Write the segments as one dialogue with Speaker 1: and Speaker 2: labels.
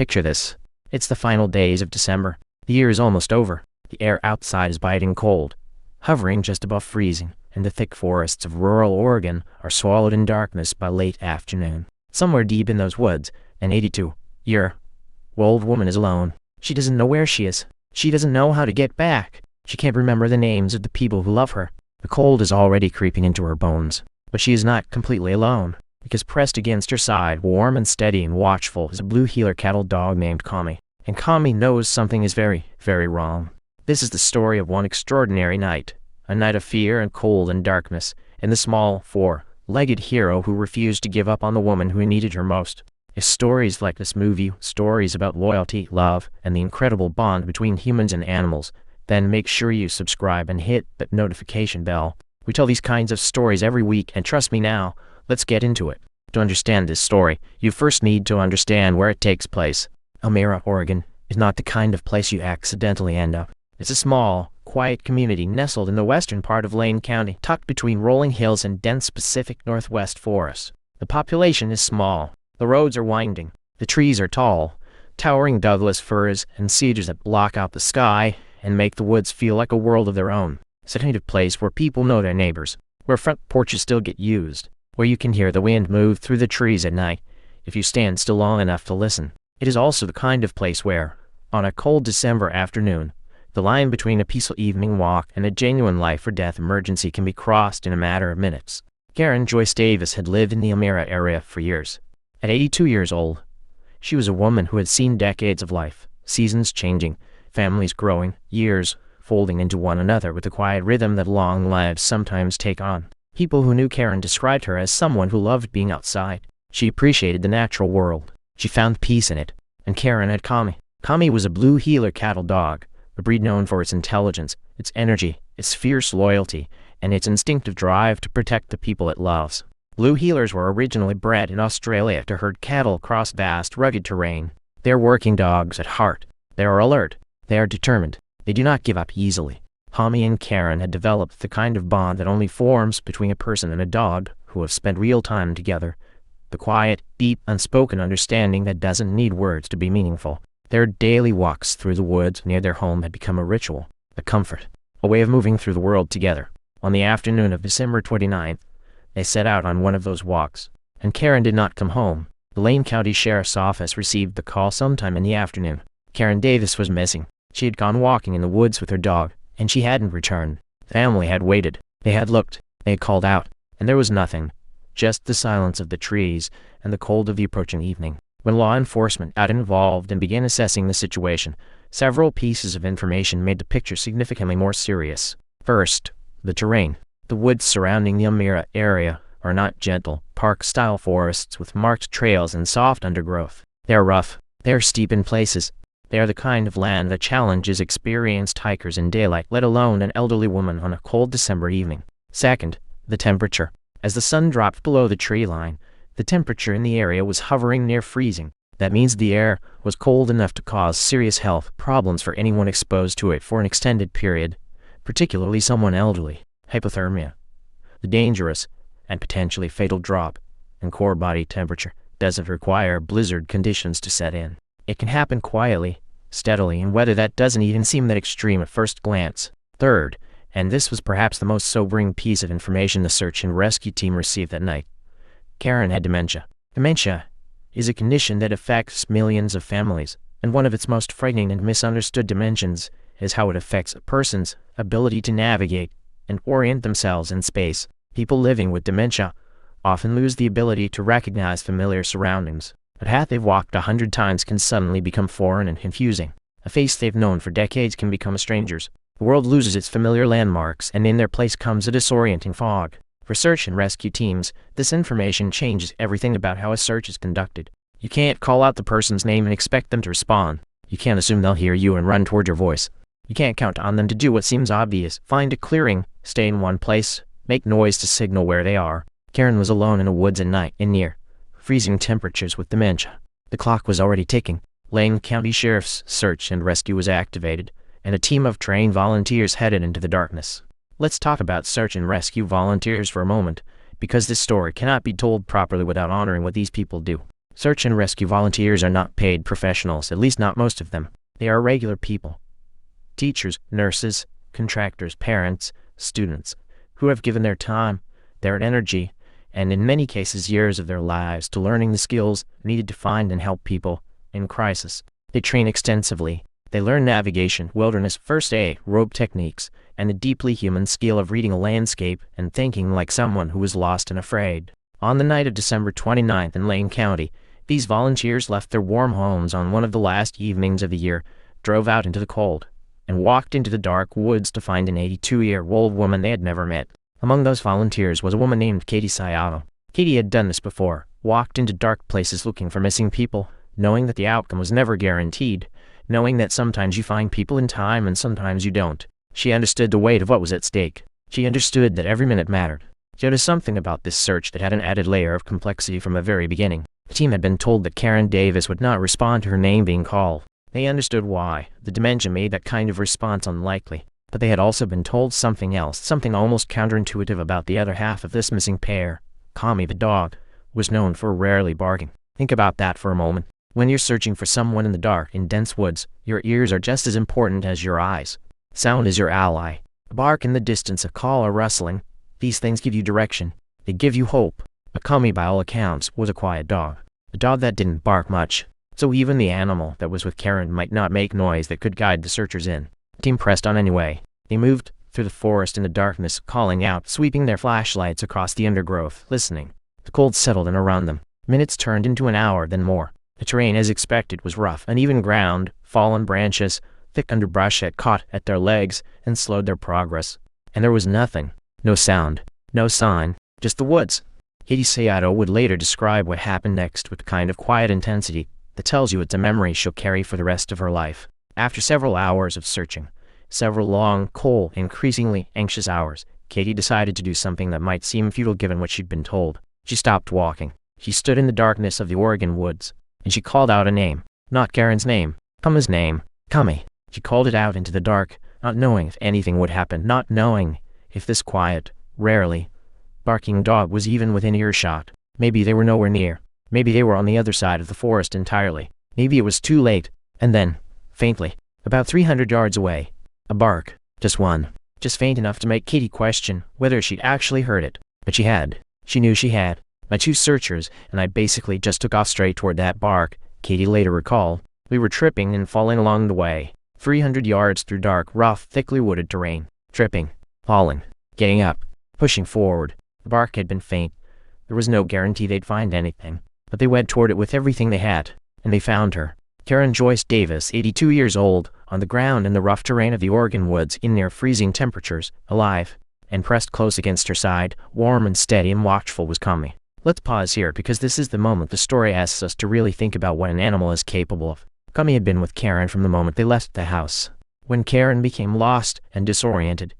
Speaker 1: Picture this. It's the final days of December. The year is almost over. The air outside is biting cold, hovering just above freezing, and the thick forests of rural Oregon are swallowed in darkness by late afternoon. Somewhere deep in those woods, an 82-year-old woman is alone. She doesn't know where she is. She doesn't know how to get back. She can't remember the names of the people who love her. The cold is already creeping into her bones. But she is not completely alone, because pressed against her side, warm and steady and watchful, is a blue heeler cattle dog named Cami. And Cami knows something is very, very wrong. This is the story of one extraordinary night, a night of fear and cold and darkness, and the small, four-legged hero who refused to give up on the woman who needed her most. If stories like this move you, stories about loyalty, love, and the incredible bond between humans and animals, then make sure you subscribe and hit that notification bell. We tell these kinds of stories every week, and trust me now, let's get into it. To understand this story, you first need to understand where it takes place. Elmira, Oregon, is not the kind of place you accidentally end up. It's a small, quiet community nestled in the western part of Lane County, tucked between rolling hills and dense Pacific Northwest forests. The population is small. The roads are winding. The trees are tall, towering Douglas firs and cedars that block out the sky and make the woods feel like a world of their own. It's a kind of place where people know their neighbors, where front porches still get used, where you can hear the wind move through the trees at night, if you stand still long enough to listen. It is also the kind of place where, on a cold December afternoon, the line between a peaceful evening walk and a genuine life-or-death emergency can be crossed in a matter of minutes. Karen Joyce Davis had lived in the Elmira area for years. At 82 years old, she was a woman who had seen decades of life, seasons changing, families growing, years folding into one another with the quiet rhythm that long lives sometimes take on. People who knew Karen described her as someone who loved being outside. She appreciated the natural world. She found peace in it. And Karen had Cami. Cami was a blue heeler cattle dog, a breed known for its intelligence, its energy, its fierce loyalty, and its instinctive drive to protect the people it loves. Blue heelers were originally bred in Australia to herd cattle across vast, rugged terrain. They are working dogs at heart. They are alert. They are determined. They do not give up easily. Cami and Karen had developed the kind of bond that only forms between a person and a dog who have spent real time together. The quiet, deep, unspoken understanding that doesn't need words to be meaningful. Their daily walks through the woods near their home had become a ritual, a comfort, a way of moving through the world together. On the afternoon of December 29th, they set out on one of those walks, and Karen did not come home. The Lane County Sheriff's Office received the call sometime in the afternoon. Karen Davis was missing. She had gone walking in the woods with her dog, and she hadn't returned. The family had waited. They had looked. They had called out, and there was nothing. Just the silence of the trees and the cold of the approaching evening. When law enforcement got involved and began assessing the situation, several pieces of information made the picture significantly more serious. First, the terrain. The woods surrounding the Elmira area are not gentle, park-style forests with marked trails and soft undergrowth. They are rough. They are steep in places. They are the kind of land that challenges experienced hikers in daylight, let alone an elderly woman on a cold December evening. Second, the temperature. As the sun dropped below the tree line, the temperature in the area was hovering near freezing. That means the air was cold enough to cause serious health problems for anyone exposed to it for an extended period, particularly someone elderly. Hypothermia. The dangerous and potentially fatal drop in core body temperature doesn't require blizzard conditions to set in. It can happen quietly, steadily, in weather that doesn't even seem that extreme at first glance. Third, and this was perhaps the most sobering piece of information the search and rescue team received that night, Karen had dementia. Dementia is a condition that affects millions of families, and one of its most frightening and misunderstood dimensions is how it affects a person's ability to navigate and orient themselves in space. People living with dementia often lose the ability to recognize familiar surroundings. A path they've walked 100 times can suddenly become foreign and confusing. A face they've known for decades can become a stranger's. The world loses its familiar landmarks, and in their place comes a disorienting fog. For search and rescue teams, this information changes everything about how a search is conducted. You can't call out the person's name and expect them to respond. You can't assume they'll hear you and run toward your voice. You can't count on them to do what seems obvious. Find a clearing, stay in one place, make noise to signal where they are. Karen was alone in the woods at night, in near freezing temperatures with dementia. The clock was already ticking. Lane County Sheriff's search and rescue was activated, and a team of trained volunteers headed into the darkness. Let's talk about search and rescue volunteers for a moment, because this story cannot be told properly without honoring what these people do. Search and rescue volunteers are not paid professionals, at least not most of them. They are regular people. Teachers, nurses, contractors, parents, students, who have given their time, their energy, and in many cases years of their lives to learning the skills needed to find and help people in crisis. They train extensively. They learn navigation, wilderness first aid, rope techniques, and the deeply human skill of reading a landscape and thinking like someone who was lost and afraid. On the night of December 29th in Lane County, these volunteers left their warm homes on one of the last evenings of the year, drove out into the cold, and walked into the dark woods to find an 82-year-old woman they had never met. Among those volunteers was a woman named Katie Sayato. Katie had done this before, walked into dark places looking for missing people, knowing that the outcome was never guaranteed, knowing that sometimes you find people in time and sometimes you don't. She understood the weight of what was at stake. She understood that every minute mattered. There was something about this search that had an added layer of complexity from the very beginning. The team had been told that Karen Davis would not respond to her name being called. They understood why. The dementia made that kind of response unlikely. But they had also been told something else, something almost counterintuitive about the other half of this missing pair. Cami, the dog, was known for rarely barking. Think about that for a moment. When you're searching for someone in the dark, in dense woods, your ears are just as important as your eyes. Sound is your ally. A bark in the distance, a call or rustling, these things give you direction. They give you hope. But Cami, by all accounts, was a quiet dog. A dog that didn't bark much. So even the animal that was with Karen might not make noise that could guide the searchers in. The team pressed on anyway. They moved through the forest in the darkness, calling out, sweeping their flashlights across the undergrowth, listening. The cold settled in around them. Minutes turned into an hour, then more. The terrain, as expected, was rough, uneven ground, fallen branches, thick underbrush had caught at their legs and slowed their progress. And there was nothing. No sound. No sign. Just the woods. Katie Sayato would later describe what happened next with the kind of quiet intensity that tells you it's a memory she'll carry for the rest of her life. After several hours of searching, several long, cold, increasingly anxious hours, Katie decided to do something that might seem futile given what she'd been told. She stopped walking. She stood in the darkness of the Oregon woods, and she called out a name. Not Karen's name. Cami's name. Cami. She called it out into the dark, not knowing if anything would happen, not knowing if this quiet, rarely barking dog was even within earshot. Maybe they were nowhere near. Maybe they were on the other side of the forest entirely. Maybe it was too late. And then, faintly, about 300 yards away, a bark. Just one. Just faint enough to make Katie question whether she'd actually heard it. But she had. She knew she had. My two searchers and I basically just took off straight toward that bark, Katie later recalled. We were tripping and falling along the way. 300 yards through dark, rough, thickly wooded terrain. Tripping. Falling. Getting up. Pushing forward. The bark had been faint. There was no guarantee they'd find anything. But they went toward it with everything they had. And they found her. Karen Joyce Davis, 82 years old, on the ground in the rough terrain of the Oregon woods in near freezing temperatures, alive, and pressed close against her side, warm and steady and watchful was Cami. Let's pause here because this is the moment the story asks us to really think about what an animal is capable of. Cami had been with Karen from the moment they left the house. When Karen became lost and disoriented,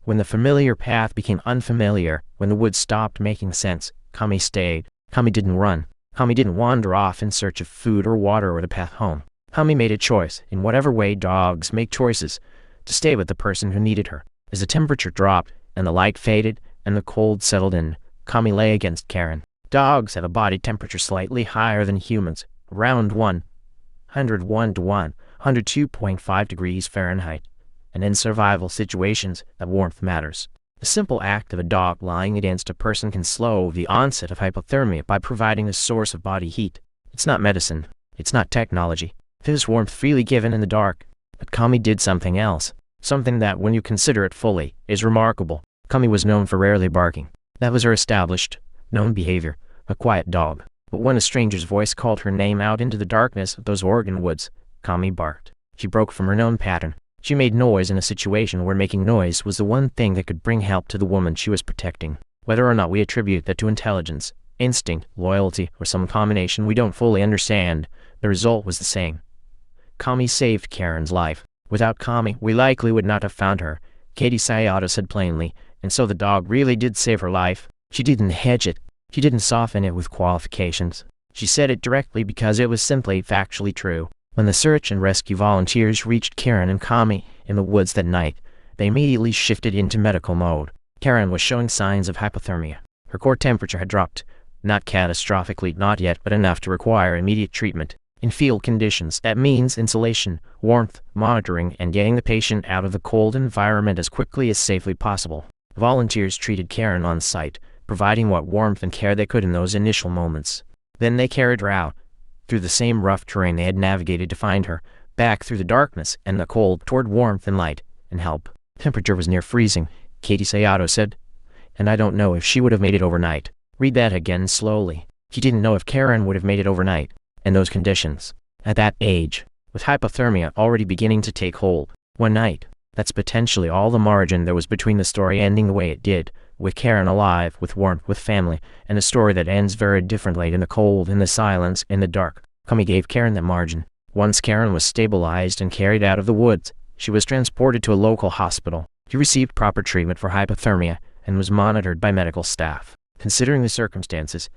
Speaker 1: when the familiar path became unfamiliar, when the woods stopped making sense, Cami stayed. Cami didn't run. Cami didn't wander off in search of food or water or the path home. Cami made a choice, in whatever way dogs make choices, to stay with the person who needed her. As the temperature dropped, and the light faded, and the cold settled in, Cami lay against Karen. Dogs have a body temperature slightly higher than humans, around 101 to 102.5 degrees Fahrenheit. And in survival situations, that warmth matters. The simple act of a dog lying against a person can slow the onset of hypothermia by providing a source of body heat. It's not medicine. It's not technology. There's warmth freely given in the dark. But Cami did something else. Something that, when you consider it fully, is remarkable. Cami was known for rarely barking. That was her established, known behavior. A quiet dog. But when a stranger's voice called her name out into the darkness of those Oregon woods, Cami barked. She broke from her known pattern. She made noise in a situation where making noise was the one thing that could bring help to the woman she was protecting. Whether or not we attribute that to intelligence, instinct, loyalty, or some combination we don't fully understand, the result was the same. Cami saved Karen's life. Without Cami, we likely would not have found her, Katie Sayato said plainly, and so the dog really did save her life. She didn't hedge it. She didn't soften it with qualifications. She said it directly because it was simply factually true. When the search and rescue volunteers reached Karen and Cami in the woods that night, they immediately shifted into medical mode. Karen was showing signs of hypothermia. Her core temperature had dropped Not catastrophically, not yet, but enough to require immediate treatment. In field conditions, that means insulation, warmth, monitoring, and getting the patient out of the cold environment as quickly as safely possible. Volunteers treated Karen on site, providing what warmth and care they could in those initial moments. Then they carried her out, through the same rough terrain they had navigated to find her, back through the darkness and the cold toward warmth and light and help. Temperature was near freezing, Katie Sayato said, and I don't know if she would have made it overnight. Read that again slowly. He didn't know if Karen would have made it overnight, in those conditions, at that age, with hypothermia already beginning to take hold. One night. That's potentially all the margin there was between the story ending the way it did, with Karen alive, with warmth, with family, and a story that ends very differently in the cold, in the silence, in the dark. Cami gave Karen that margin. Once Karen was stabilized and carried out of the woods, she was transported to a local hospital. She received proper treatment for hypothermia and was monitored by medical staff. Considering the circumstances,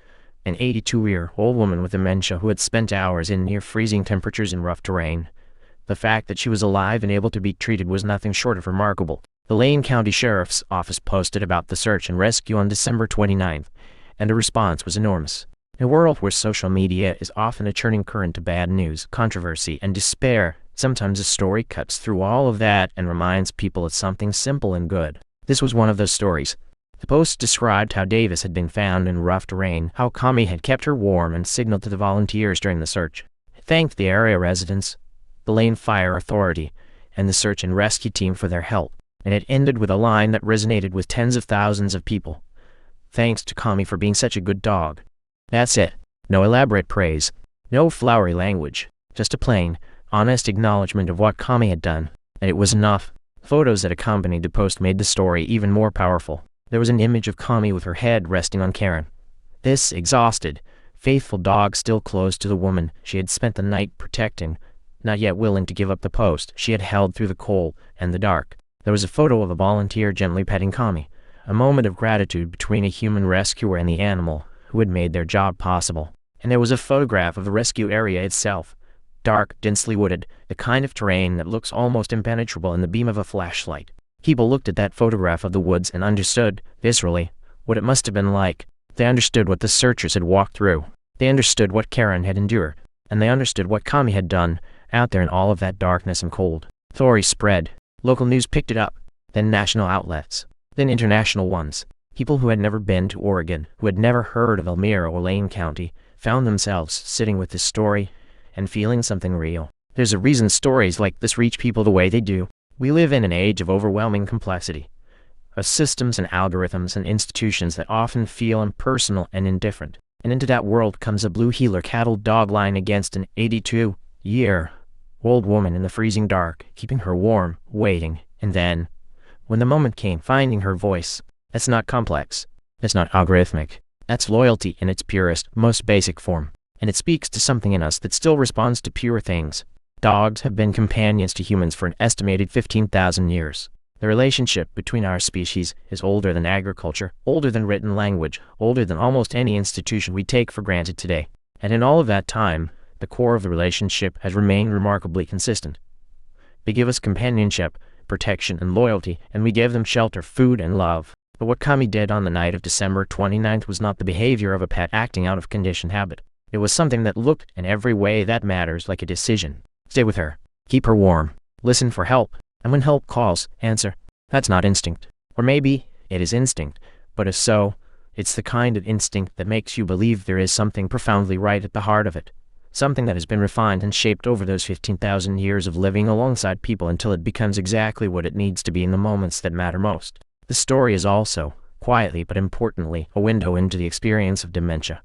Speaker 1: an 82-year-old woman with dementia who had spent hours in near-freezing temperatures in rough terrain. The fact that she was alive and able to be treated was nothing short of remarkable. The Lane County Sheriff's Office posted about the search and rescue on December 29th, and the response was enormous. In a world where social media is often a churning current of bad news, controversy, and despair, sometimes a story cuts through all of that and reminds people of something simple and good. This was one of those stories. The post described how Davis had been found in rough terrain, how Cami had kept her warm and signaled to the volunteers during the search. It thanked the area residents, the Lane Fire Authority, and the search and rescue team for their help, and it ended with a line that resonated with tens of thousands of people. Thanks to Cami for being such a good dog. That's it. No elaborate praise, no flowery language, just a plain, honest acknowledgement of what Cami had done, and it was enough. Photos that accompanied the post made the story even more powerful. There was an image of Cami with her head resting on Karen. This exhausted, faithful dog still close to the woman she had spent the night protecting, not yet willing to give up the post she had held through the cold and the dark. There was a photo of a volunteer gently petting Cami, a moment of gratitude between a human rescuer and the animal who had made their job possible. And there was a photograph of the rescue area itself, dark, densely wooded, the kind of terrain that looks almost impenetrable in the beam of a flashlight. People looked at that photograph of the woods and understood, viscerally, what it must have been like. They understood what the searchers had walked through. They understood what Karen had endured. And they understood what Cami had done, out there in all of that darkness and cold. Story spread. Local news picked it up. Then national outlets. Then international ones. People who had never been to Oregon, who had never heard of Elmira or Lane County, found themselves sitting with this story and feeling something real. There's a reason stories like this reach people the way they do. We live in an age of overwhelming complexity, of systems and algorithms and institutions that often feel impersonal and indifferent. And into that world comes a blue heeler cattle dog lying against an 82-year-old woman in the freezing dark, keeping her warm, waiting, and then, when the moment came, finding her voice. That's not complex. That's not algorithmic. That's loyalty in its purest, most basic form. And it speaks to something in us that still responds to pure things. Dogs have been companions to humans for an estimated 15,000 years. The relationship between our species is older than agriculture, older than written language, older than almost any institution we take for granted today. And in all of that time, the core of the relationship has remained remarkably consistent. They give us companionship, protection, and loyalty, and we give them shelter, food, and love. But what Cami did on the night of December 29th was not the behavior of a pet acting out of conditioned habit. It was something that looked, in every way that matters, like a decision. Stay with her. Keep her warm. Listen for help. And when help calls, answer. That's not instinct. Or maybe it is instinct, but if so, it's the kind of instinct that makes you believe there is something profoundly right at the heart of it. Something that has been refined and shaped over those 15,000 years of living alongside people until it becomes exactly what it needs to be in the moments that matter most. The story is also, quietly but importantly, a window into the experience of dementia.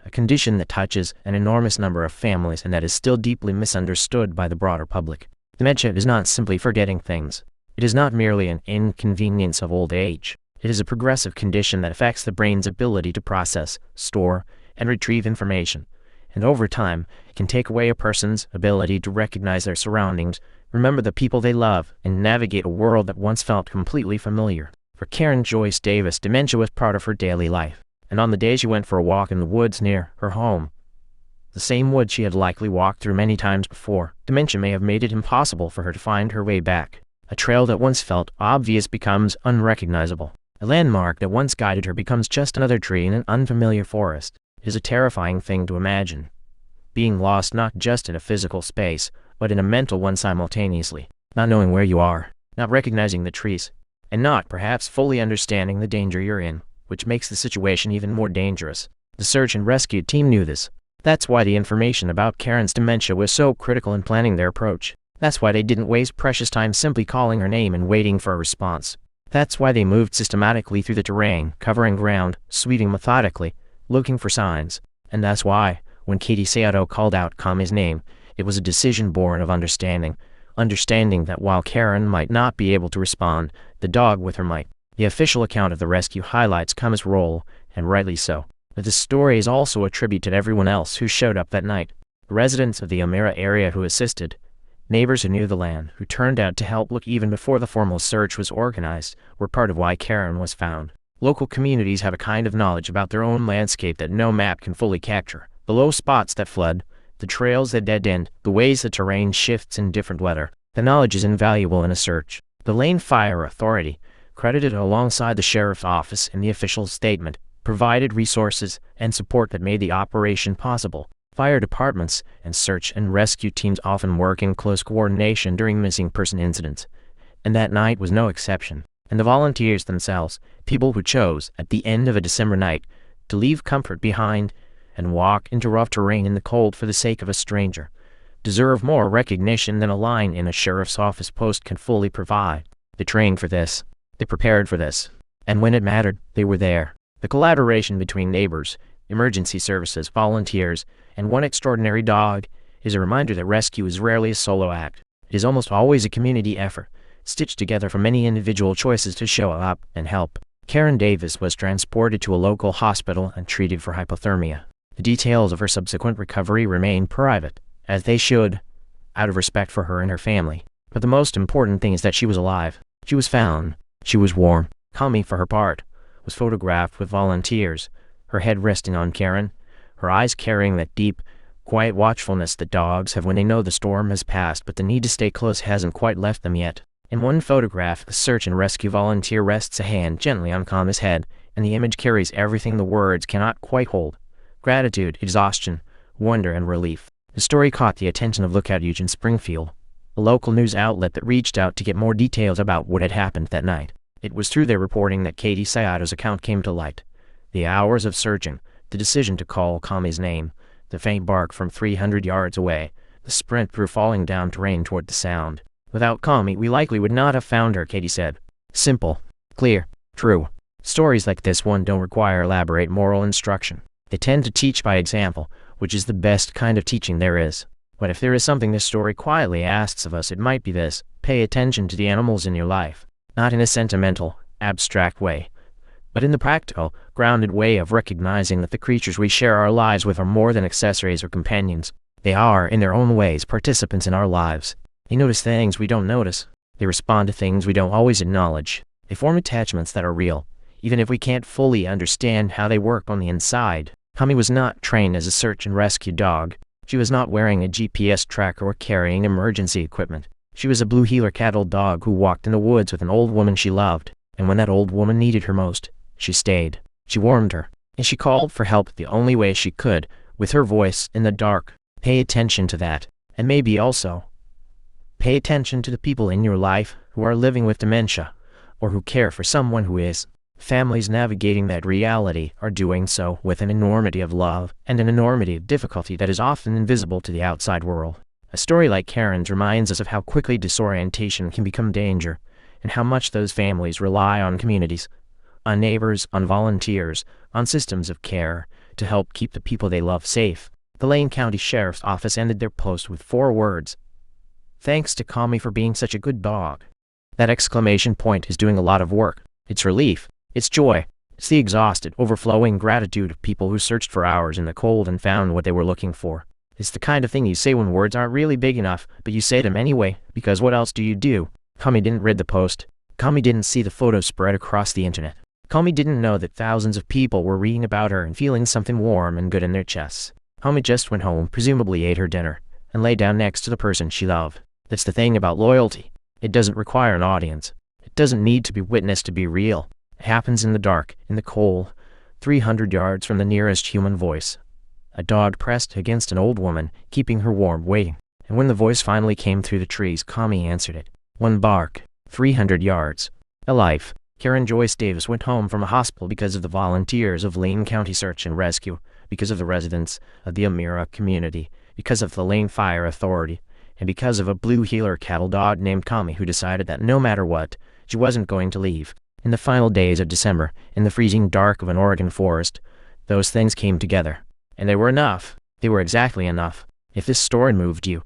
Speaker 1: A condition that touches an enormous number of families and that is still deeply misunderstood by the broader public. Dementia is not simply forgetting things. It is not merely an inconvenience of old age. It is a progressive condition that affects the brain's ability to process, store, and retrieve information. And over time, it can take away a person's ability to recognize their surroundings, remember the people they love, and navigate a world that once felt completely familiar. For Karen Joyce Davis, dementia was part of her daily life. And on the day she went for a walk in the woods near her home, the same woods she had likely walked through many times before, dementia may have made it impossible for her to find her way back. A trail that once felt obvious becomes unrecognizable. A landmark that once guided her becomes just another tree in an unfamiliar forest. is a terrifying thing to imagine. Being lost not just in a physical space, but in a mental one simultaneously, not knowing where you are, not recognizing the trees, and not perhaps fully understanding the danger you're in, which makes the situation even more dangerous. The search and rescue team knew this. That's why the information about Karen's dementia was so critical in planning their approach. That's why they didn't waste precious time simply calling her name and waiting for a response. That's why they moved systematically through the terrain, covering ground, sweeping methodically, looking for signs. And that's why, when Katie Sayato called out Cami's name, it was a decision born of understanding. Understanding that while Karen might not be able to respond, the dog with her might. The official account of the rescue highlights Cami's role, and rightly so. But this story is also a tribute to everyone else who showed up that night. The residents of the Elmira area who assisted, neighbors who knew the land, who turned out to help look even before the formal search was organized, were part of why Karen was found. Local communities have a kind of knowledge about their own landscape that no map can fully capture. The low spots that flood, the trails that dead end, the ways the terrain shifts in different weather. The knowledge is invaluable in a search. The Lane Fire Authority, credited alongside the sheriff's office in the official statement, provided resources and support that made the operation possible. Fire departments and search and rescue teams often work in close coordination during missing person incidents, and that night was no exception. And the volunteers themselves, people who chose, at the end of a December night, to leave comfort behind and walk into rough terrain in the cold for the sake of a stranger, deserve more recognition than a line in a sheriff's office post can fully provide. They trained for this. They prepared for this. And when it mattered, they were there. The collaboration between neighbors, emergency services, volunteers, and one extraordinary dog is a reminder that rescue is rarely a solo act. It is almost always a community effort, stitched together from many individual choices to show up and help. Karen Davis was transported to a local hospital and treated for hypothermia. The details of her subsequent recovery remain private, as they should, out of respect for her and her family. But the most important thing is that she was alive. She was found. She was warm. Cami, for her part, was photographed with volunteers, her head resting on Karen, her eyes carrying that deep, quiet watchfulness that dogs have when they know the storm has passed but the need to stay close hasn't quite left them yet. In one photograph, a search and rescue volunteer rests a hand gently on Cami's head, and the image carries everything the words cannot quite hold: gratitude, exhaustion, wonder, and relief. The story caught the attention of Lookout Eugene Springfield, a local news outlet that reached out to get more details about what had happened that night. It was through their reporting that Katie Sayato's account came to light. The hours of searching, the decision to call Cami's name, the faint bark from 300 yards away, the sprint through falling down terrain toward the sound. Without Cami, we likely would not have found her, Katie said. Simple, clear, true. Stories like this one don't require elaborate moral instruction. They tend to teach by example, which is the best kind of teaching there is. But if there is something this story quietly asks of us, it might be this: pay attention to the animals in your life. Not in a sentimental, abstract way, but in the practical, grounded way of recognizing that the creatures we share our lives with are more than accessories or companions. They are, in their own ways, participants in our lives. They notice things we don't notice. They respond to things we don't always acknowledge. They form attachments that are real, even if we can't fully understand how they work on the inside. Cami was not trained as a search and rescue dog. She was not wearing a GPS tracker or carrying emergency equipment. She was a blue heeler cattle dog who walked in the woods with an old woman she loved, and when that old woman needed her most, she stayed. She warmed her, and she called for help the only way she could, with her voice in the dark. Pay attention to that, and maybe also pay attention to the people in your life who are living with dementia, or who care for someone who is. Families navigating that reality are doing so with an enormity of love and an enormity of difficulty that is often invisible to the outside world. A story like Karen's reminds us of how quickly disorientation can become danger, and how much those families rely on communities, on neighbors, on volunteers, on systems of care, to help keep the people they love safe. The Lane County Sheriff's Office ended their post with 4 words: "Thanks to Cami for being such a good dog." That exclamation point is doing a lot of work. It's relief. It's joy. It's the exhausted, overflowing gratitude of people who searched for hours in the cold and found what they were looking for. It's the kind of thing you say when words aren't really big enough, but you say them anyway, because what else do you do? Cami didn't read the post. Cami didn't see the photos spread across the internet. Cami didn't know that thousands of people were reading about her and feeling something warm and good in their chests. Cami just went home, presumably ate her dinner, and lay down next to the person she loved. That's the thing about loyalty. It doesn't require an audience. It doesn't need to be witnessed to be real. It happens in the dark, in the cold, 300 yards from the nearest human voice. A dog pressed against an old woman, keeping her warm, waiting. And when the voice finally came through the trees, Cami answered it. One bark, 300 yards. A life. Karen Joyce Davis went home from a hospital because of the volunteers of Lane County Search and Rescue, because of the residents of the Amira community, because of the Lane Fire Authority, and because of a blue heeler cattle dog named Cami who decided that no matter what, she wasn't going to leave. In the final days of December, in the freezing dark of an Oregon forest, those things came together. And they were enough. They were exactly enough. If this story moved you,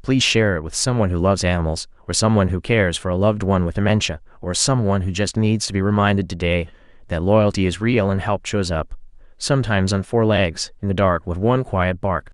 Speaker 1: please share it with someone who loves animals, or someone who cares for a loved one with dementia, or someone who just needs to be reminded today that loyalty is real and help shows up, sometimes on four legs, in the dark with one quiet bark.